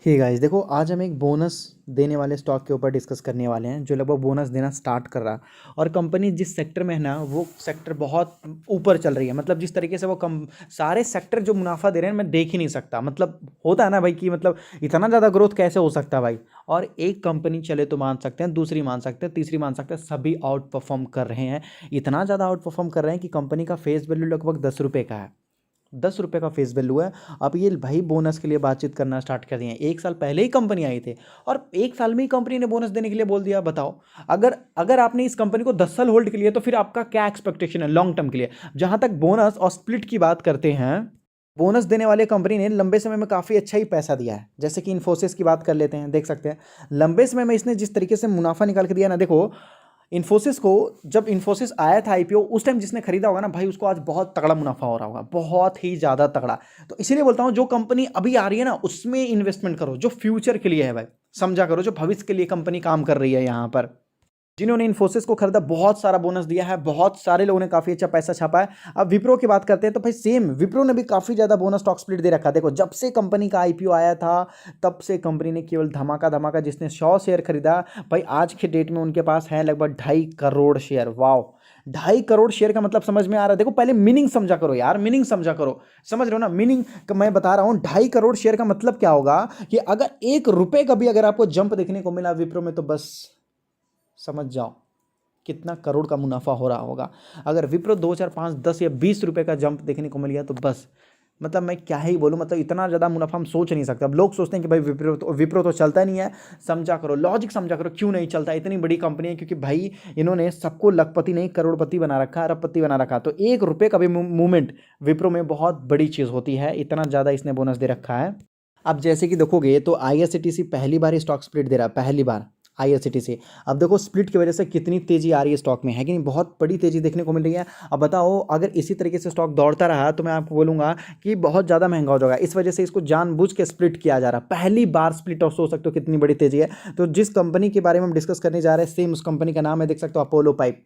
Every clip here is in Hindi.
हे गाइस, देखो आज हम एक बोनस देने वाले स्टॉक के ऊपर डिस्कस करने वाले हैं जो लगभग बोनस देना स्टार्ट कर रहा है। और कंपनी जिस सेक्टर में है ना, वो सेक्टर बहुत ऊपर चल रही है। मतलब जिस तरीके से वो कम सारे सेक्टर जो मुनाफा दे रहे हैं मैं देख ही नहीं सकता। मतलब होता है ना भाई कि मतलब इतना ज़्यादा ग्रोथ कैसे हो सकता है भाई। और एक कंपनी चले तो मान सकते हैं, दूसरी मान सकते हैं, तीसरी मान सकते हैं, सभी आउट परफॉर्म कर रहे हैं। इतना ज़्यादा आउट परफॉर्म कर रहे हैं कि कंपनी का फेस वैल्यू लगभग 10 रुपये का है। 10 रुपये का फेस वैल्यू है। अब ये भाई बोनस के लिए बातचीत करना स्टार्ट कर दिए हैं। 1 साल पहले ही कंपनी आई थी और 1 साल में ही कंपनी ने बोनस देने के लिए बोल दिया। बताओ, अगर अगर आपने इस कंपनी को 10 साल होल्ड के लिए तो फिर आपका क्या एक्सपेक्टेशन है लॉन्ग टर्म के लिए। जहां तक बोनस और स्प्लिट की बात करते हैं, बोनस देने वाले कंपनी ने लंबे समय में काफ़ी अच्छा ही पैसा दिया है। जैसे कि इन्फोसिस की बात कर लेते हैं, देख सकते हैं लंबे समय में इसने जिस तरीके से मुनाफा निकाल के दिया ना। देखो इन्फोसिस को, जब इन्फोसिस आया था आईपीओ, उस टाइम जिसने खरीदा होगा ना भाई, उसको आज बहुत तगड़ा मुनाफा हो रहा होगा, बहुत ही ज़्यादा तगड़ा। तो इसीलिए बोलता हूँ जो कंपनी अभी आ रही है ना, उसमें इन्वेस्टमेंट करो जो फ्यूचर के लिए है भाई। समझा करो जो भविष्य के लिए कंपनी काम कर रही है। यहाँ पर जिन्होंने इन्फोसिस को खरीदा बहुत सारा बोनस दिया है, बहुत सारे लोगों ने काफी अच्छा पैसा छापा है। अब विप्रो की बात करते हैं तो भाई सेम विप्रो ने भी काफी ज्यादा बोनस स्टॉक स्प्लिट दे रखा है। देखो जब से कंपनी का आईपीओ आया था तब से कंपनी ने केवल धमाका धमाका, जिसने 100 शेयर खरीदा भाई, आज के डेट में उनके पास है लगभग 2.5 करोड़ शेयर। वाह, 2.5 करोड़ शेयर का मतलब समझ में आ रहा है। देखो पहले मीनिंग समझा करो यार, मीनिंग समझा करो। समझ रहे हो ना मीनिंग? मैं बता रहा हूं 2.5 करोड़ शेयर का मतलब क्या होगा कि अगर 1 रुपए का भी अगर आपको जंप देखने को मिला विप्रो में, तो बस समझ जाओ कितना करोड़ का मुनाफा हो रहा होगा। अगर विप्रो 2 4 5 10 या 20 रुपए का जंप देखने को मिल गया तो बस, मतलब मैं क्या ही बोलूँ। मतलब इतना ज़्यादा मुनाफा हम सोच नहीं सकते। अब लोग सोचते हैं कि भाई विप्रो तो चलता नहीं है। समझा करो, लॉजिक समझा करो, क्यों नहीं चलता। इतनी बड़ी कंपनी है क्योंकि भाई इन्होंने सबको लखपति नहीं करोड़पति बना रखा है, अरबपति बना रखा है। तो 1 रुपये का भी मूवमेंट विप्रो में बहुत बड़ी चीज़ होती है। इतना ज़्यादा इसने बोनस दे रखा है। अब जैसे कि देखोगे तो आईआरसीटीसी पहली बार ही स्टॉक स्प्लिट दे रहा है, पहली बार आईआरसीटीसी। अब देखो स्प्लिट की वजह से कितनी तेजी आ रही है स्टॉक में, है कि नहीं? बहुत बड़ी तेजी देखने को मिल रही है। अब बताओ अगर इसी तरीके से स्टॉक दौड़ता रहा तो मैं आपको बोलूंगा कि बहुत ज़्यादा महंगा हो जाएगा। इस वजह से इसको जानबूझ के स्प्लिट किया जा रहा है, पहली बार स्प्लिट। और सोच सकते हो कितनी बड़ी तेजी है। तो जिस कंपनी के बारे में हम डिस्कस करने जा रहे हैं, सेम उस कंपनी का नाम है, देख सकते हो, अपोलो पाइप।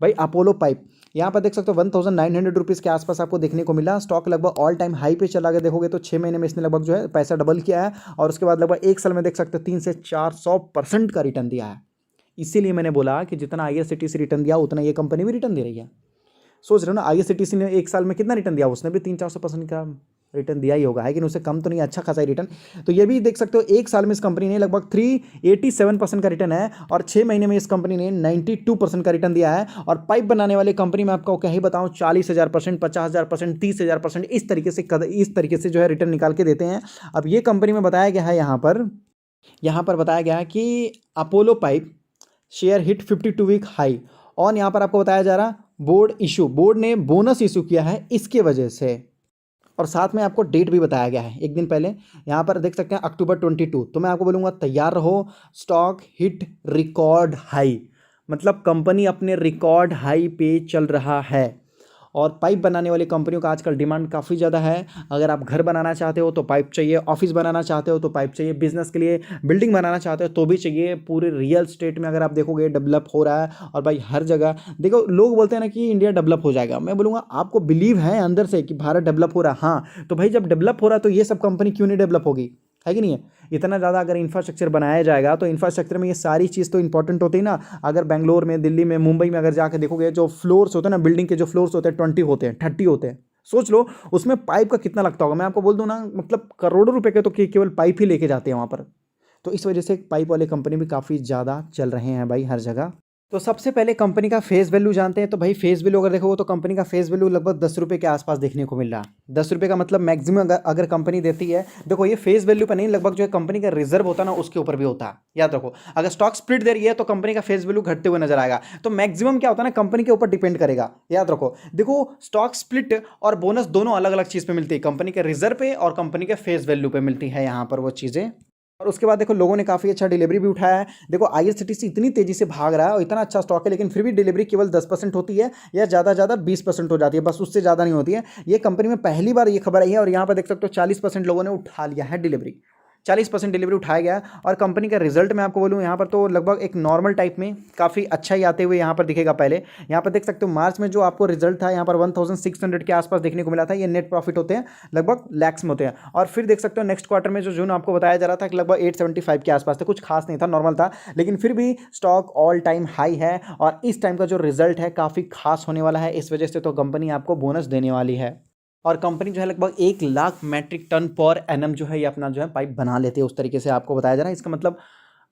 भाई अपोलो पाइप यहाँ पर देख सकते हो 1900 रुपीज़ के आसपास आपको देखने को मिला। स्टॉक लगभग ऑल टाइम हाई पे चला गया। देखोगे तो 6 महीने में इसने लगभग जो है पैसा डबल किया है। और उसके बाद लगभग 1 साल में देख सकते हो 300 से 400% का रिटर्न दिया है। इसीलिए मैंने बोला कि जितना आईआरसीटीसी रिटर्न दिया उतना ये कंपनी भी रिटर्न दे रही है। सोच रहे हो ना, आईआरसीटीसी ने 1 साल में कितना रिटर्न दिया, उसने भी 300 400% का रिटर्न दिया ही होगा, है कि नहीं? उससे कम तो नहीं, अच्छा खासा ही रिटर्न। तो ये भी देख सकते हो 1 साल में इस कंपनी ने लगभग 387% का रिटर्न है। और 6 महीने में इस कंपनी ने 92% का रिटर्न दिया है। और पाइप बनाने वाली कंपनी में आपको क्या ही बताऊं, 40,000%, 50,000%, 30,000%, इस तरीके से जो है रिटर्न निकाल के देते हैं। अब ये कंपनी में बताया गया है, यहाँ पर बताया गया है कि Apollo pipe share hit 52 week high. और यहाँ पर आपको बताया जा रहा बोर्ड ने बोनस इशू किया है इसके वजह से। और साथ में आपको डेट भी बताया गया है एक दिन पहले। यहाँ पर देख सकते हैं अक्टूबर 22। तो मैं आपको बोलूँगा तैयार रहो, स्टॉक हिट रिकॉर्ड हाई। मतलब कंपनी अपने रिकॉर्ड हाई पे चल रहा है। और पाइप बनाने वाली कंपनियों का आजकल डिमांड काफ़ी ज़्यादा है। अगर आप घर बनाना चाहते हो तो पाइप चाहिए, ऑफिस बनाना चाहते हो तो पाइप चाहिए, बिजनेस के लिए बिल्डिंग बनाना चाहते हो तो भी चाहिए। पूरे रियल स्टेट में अगर आप देखोगे डेवलप हो रहा है। और भाई हर जगह देखो, लोग बोलते हैं ना कि इंडिया डेवलप हो जाएगा। मैं बोलूँगा आपको बिलीव है अंदर से कि भारत डेवलप हो रहा है? हाँ, तो भाई जब डेवलप हो रहा है तो ये सब कंपनी क्यों नहीं डेवलप होगी, है कि नहीं है? इतना ज़्यादा अगर इंफ्रास्ट्रक्चर बनाया जाएगा तो इंफ्रास्ट्रक्चर में ये सारी चीज़ तो इंपॉर्टेंट होती है ना। अगर बेंगलोर में, दिल्ली में, मुंबई में अगर जाकर देखोगे, जो फ्लोर्स होते हैं ना, बिल्डिंग के जो फ्लोर्स होते हैं 20 होते हैं, 30 होते हैं। सोच लो उसमें पाइप का कितना लगता होगा। मैं आपको बोल दूं ना, मतलब करोड़ों रुपए के तो केवल पाइप ही लेके जाते हैं वहाँ पर। तो इस वजह से पाइप वाले कंपनी भी काफ़ी ज़्यादा चल रहे हैं भाई हर जगह। तो सबसे पहले कंपनी का फेस वैल्यू जानते हैं। तो भाई फेस वैल्यू अगर देखोगे तो कंपनी का फेस वैल्यू लगभग 10 रुपये के आसपास देखने को मिल रहा है। 10 रुपये का मतलब मैक्सिमम अगर कंपनी देती है। देखो ये फेस वैल्यू पर नहीं, लगभग जो है कंपनी का रिजर्व होता है ना, उसके ऊपर भी होता है। याद रखो, अगर स्टॉक स्प्लिट दे रही है तो कंपनी का फेस वैल्यू घटते हुए नजर आएगा। तो मैक्सिमम क्या होता है ना, कंपनी के ऊपर डिपेंड करेगा। याद रखो, देखो स्टॉक स्प्लिट और बोनस दोनों अलग अलग चीज पे मिलती है, कंपनी के रिजर्व पे और कंपनी के फेस वैल्यू पे मिलती है यहाँ पर वो चीजें। और उसके बाद देखो लोगों ने काफ़ी अच्छा डिलीवरी भी उठाया है। देखो आईआरसीटीसी इतनी तेजी से भाग रहा है और इतना अच्छा स्टॉक है, लेकिन फिर भी डिलीवरी केवल 10% होती है या ज़्यादा ज़्यादा 20% हो जाती है, बस उससे ज़्यादा नहीं होती है। ये कंपनी में पहली बार ये खबर आई है। और यहाँ पर देख सकते हो 40% लोगों ने उठा लिया है डिलीवरी। 40% डिलीवरी उठाया गया। और कंपनी का रिजल्ट मैं आपको बोलूँ यहाँ पर तो लगभग एक नॉर्मल टाइप में काफ़ी अच्छा ही आते हुए यहाँ पर दिखेगा। पहले यहाँ पर देख सकते हो मार्च में जो आपको रिजल्ट था यहाँ पर 1600 के आसपास देखने को मिला था। ये नेट प्रॉफिट होते हैं, लगभग लैक्स में होते हैं। और फिर देख सकते हो नेक्स्ट क्वार्टर में जो जून आपको बताया जा रहा था कि लगभग 875 के आसपास था, कुछ खास नहीं था, नॉर्मल था। लेकिन फिर भी स्टॉक ऑल टाइम हाई है और इस टाइम का जो रिजल्ट है काफ़ी खास होने वाला है। इस वजह से तो कंपनी आपको बोनस देने वाली है। और कंपनी जो है लगभग 1 lakh metric ton per annum जो है ये अपना जो है पाइप बना लेते हैं। उस तरीके से आपको बताया जा रहा है। इसका मतलब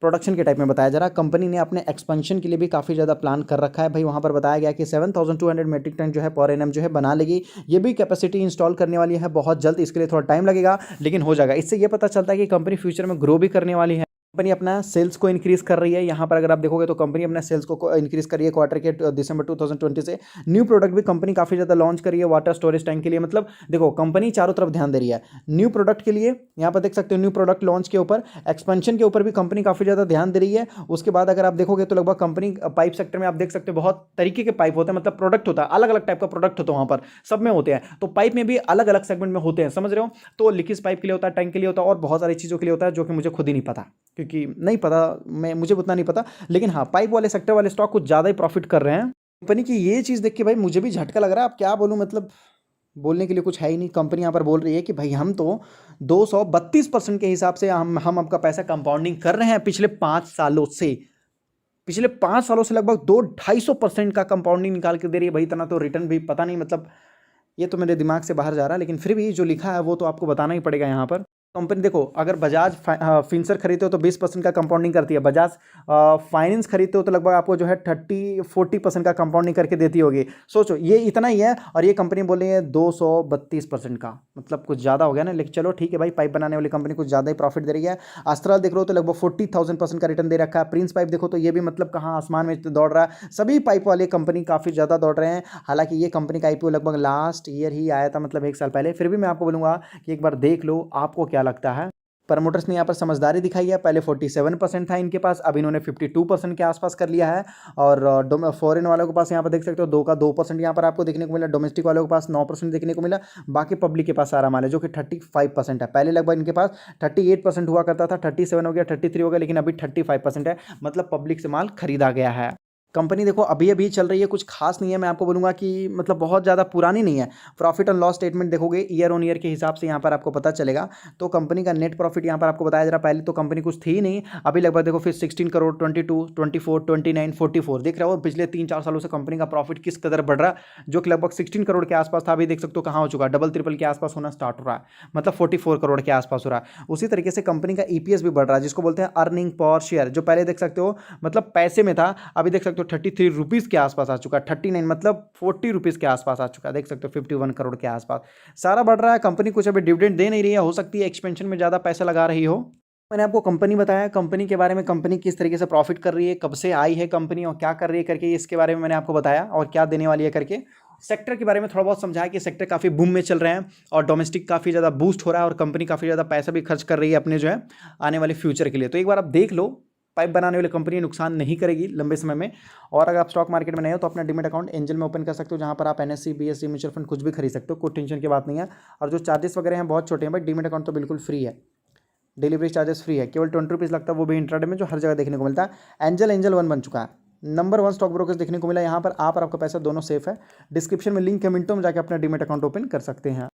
प्रोडक्शन के टाइप में बताया जा रहा है। कंपनी ने अपने एक्सपेंशन के लिए भी काफ़ी ज़्यादा प्लान कर रखा है भाई। वहाँ पर बताया गया कि 7200 मेट्रिक टन जो है पर एनम जो है बना लेगी। ये भी कैपेसिटी इंस्टॉल करने वाली है बहुत जल्द। इसके लिए थोड़ा टाइम लगेगा लेकिन हो जाएगा। इससे ये पता चलता है कि कंपनी फ्यूचर में ग्रो भी करने वाली है। कंपनी अपना सेल्स को इंक्रीज कर रही है। यहाँ पर अगर आप देखोगे तो कंपनी अपना सेल्स को इंक्रीज कर रही है क्वार्टर के दिसंबर 2020 से। न्यू प्रोडक्ट भी कंपनी काफ़ी ज़्यादा लॉन्च करी है वाटर स्टोरेज टैंक के लिए। मतलब देखो कंपनी चारों तरफ ध्यान दे रही है न्यू प्रोडक्ट के लिए। यहाँ पर देख सकते हो न्यू प्रोडक्ट लॉन्च के ऊपर, एक्सपेंशन के ऊपर भी कंपनी काफ़ी ज़्यादा ध्यान दे रही है। उसके बाद अगर आप देखोगे तो लगभग कंपनी पाइप सेक्टर में आप देख सकते हो बहुत तरीके के पाइप होते हैं, मतलब प्रोडक्ट होता है, अलग अलग टाइप का प्रोडक्ट होता है वहाँ पर, सब में होते हैं। तो पाइप में भी अलग अलग सेगमेंट में होते हैं, समझ रहे हो। तो लीकेज पाइप के लिए होता है, टैंक के लिए होता है और बहुत सारी चीज़ों के लिए होता है जो कि मुझे खुद ही नहीं पता, क्योंकि नहीं पता, मुझे उतना नहीं पता। लेकिन हाँ पाइप वाले सेक्टर वाले स्टॉक कुछ ज़्यादा ही प्रॉफिट कर रहे हैं। कंपनी की ये चीज़ देख के भाई मुझे भी झटका लग रहा है। अब क्या बोलूँ, मतलब बोलने के लिए कुछ है ही नहीं। कंपनी यहाँ पर बोल रही है कि भाई हम तो 232% के हिसाब से हम आपका पैसा कंपाउंडिंग कर रहे हैं पिछले 5 सालों से। पिछले 5 सालों से लगभग 200-250% का कंपाउंडिंग निकाल के दे रही है भाई। इतना तो रिटर्न भी पता नहीं, मतलब ये तो मेरे दिमाग से बाहर जा रहा है। लेकिन फिर भी जो लिखा है वो तो आपको बताना ही पड़ेगा। यहाँ पर कंपनी देखो, अगर बजाज फिंसर खरीदते हो तो 20% का कंपाउंडिंग करती है। बजाज फाइनेंस खरीदते हो तो लगभग आपको जो है 30-40% का कंपाउंडिंग करके देती होगी। सोचो ये इतना ही है और ये कंपनी बोल रही है 232% का, मतलब कुछ ज़्यादा हो गया ना। लेकिन चलो ठीक है भाई, पाइप बनाने वाली कंपनी कुछ ज़्यादा ही प्रॉफिट दे रही है। अस्त्राल देख लो तो लगभग 40,000% का रिटर्न दे रखा है। प्रिंस पाइप देखो तो ये भी मतलब कहाँ आसमान में दौड़ रहा है। सभी पाइप वाले कंपनी काफ़ी ज़्यादा दौड़ रहे हैं। हालांकि ये कंपनी का IPO लगभग लास्ट ईयर ही आया था, मतलब 1 साल पहले। फिर भी मैं आपको बोलूँगा कि एक बार देख लो, आपको क्या लगता है। प्रमोटर्स ने यहाँ पर समझदारी दिखाई है। पहले 47% था इनके पास, अब इन्होंने 52% के आसपास कर लिया है। और फॉरेन वालों के पास यहाँ पर देख सकते हो 2% यहाँ पर आपको देखने को मिला। डोमेस्टिक वालों के पास 9% देखने को मिला। बाकी पब्लिक के पास सारा माल है जो कि 35% है। पहले लगभग इनके पास 38% हुआ करता था, 37 हो गया, 33 हो गया, लेकिन अभी 35% है। मतलब पब्लिक से माल खरीदा गया है। कंपनी देखो अभी अभी चल रही है, कुछ खास नहीं है। मैं आपको बोलूँगा कि मतलब बहुत ज़्यादा पुरानी नहीं है। प्रॉफिट एंड लॉस स्टेटमेंट देखोगे ईयर ऑन ईयर के हिसाब से यहाँ पर आपको पता चलेगा। तो कंपनी का नेट प्रॉफिट यहाँ पर आपको बताया जा रहा है। पहले तो कंपनी कुछ थी ही नहीं, अभी लगभग देखो फिर 16 करोड़, 22, 24, 29, 44 दिख रहा हो। पिछले 3-4 सालों से कंपनी का प्रॉफिट किस कदर बढ़ रहा है, जो कि लगभग 16 करोड़ के आसपास था, अभी देख सकते हो कहाँ हो चुका है, डबल ट्रिपल के आसपास होना स्टार्ट हो रहा है, मतलब 44 करोड़ के आसपास हो रहा है। उसी तरीके से कंपनी का EPS भी बढ़ रहा है, जिसको बोलते हैं अर्निंग पर शेयर, जो पहले देख सकते हो मतलब पैसे में था, अभी देख सकते हो 33 रुपीज़ के आसपास आ चुका है। 39 मतलब 40 रुपीज़ के आसपास आ चुका है। देख सकते हो 51 करोड़ के आसपास सारा बढ़ रहा है। कंपनी कुछ अभी डिविडेंड दे नहीं रही है, हो सकती है एक्सपेंशन में ज़्यादा पैसा लगा रही हो। मैंने आपको कंपनी बताया, कंपनी के बारे में, कंपनी किस तरीके से प्रॉफिट कर रही है, कब से आई है कंपनी और क्या कर रही है करके, इसके बारे में मैंने आपको बताया और क्या देने वाली है करके। सेक्टर के बारे में थोड़ा बहुत समझाया कि सेक्टर काफ़ी बूम में चल रहे हैं और डोमेस्टिक काफ़ी ज़्यादा बूस्ट हो रहा है और कंपनी काफ़ी ज़्यादा पैसा भी खर्च कर रही है अपने जो है आने वाले फ्यूचर के लिए। तो एक बार आप देख लो, पाइप बनाने वाली कंपनी नुकसान नहीं करेगी लंबे समय में। और अगर आप स्टॉक मार्केट में नए हो तो अपना डीमैट अकाउंट एंजल में ओपन कर सकते हो, जहां पर आप NSE BSE म्यूचुअल फंड कुछ भी खरीद सकते हो, कोई टेंशन की बात नहीं है। और जो चार्जेस वगैरह हैं बहुत छोटे हैं, बट डीमैट अकाउंट तो बिल्कुल फ्री है, डिलीवरी चार्जेस फ्री है, केवल 20 रुपीज़ लगता है, वो भी इंट्राडे में, जो हर जगह देखने को मिलता है। एंजल 1 बन चुका है, नंबर 1 स्टॉक ब्रोकर्स देखने को मिला। यहाँ पर आप और आपका पैसा दोनों सेफ है। डिस्क्रिप्शन में लिंक है, मिनटों में जाकर अपना डीमैट अकाउंट ओपन कर सकते हैं।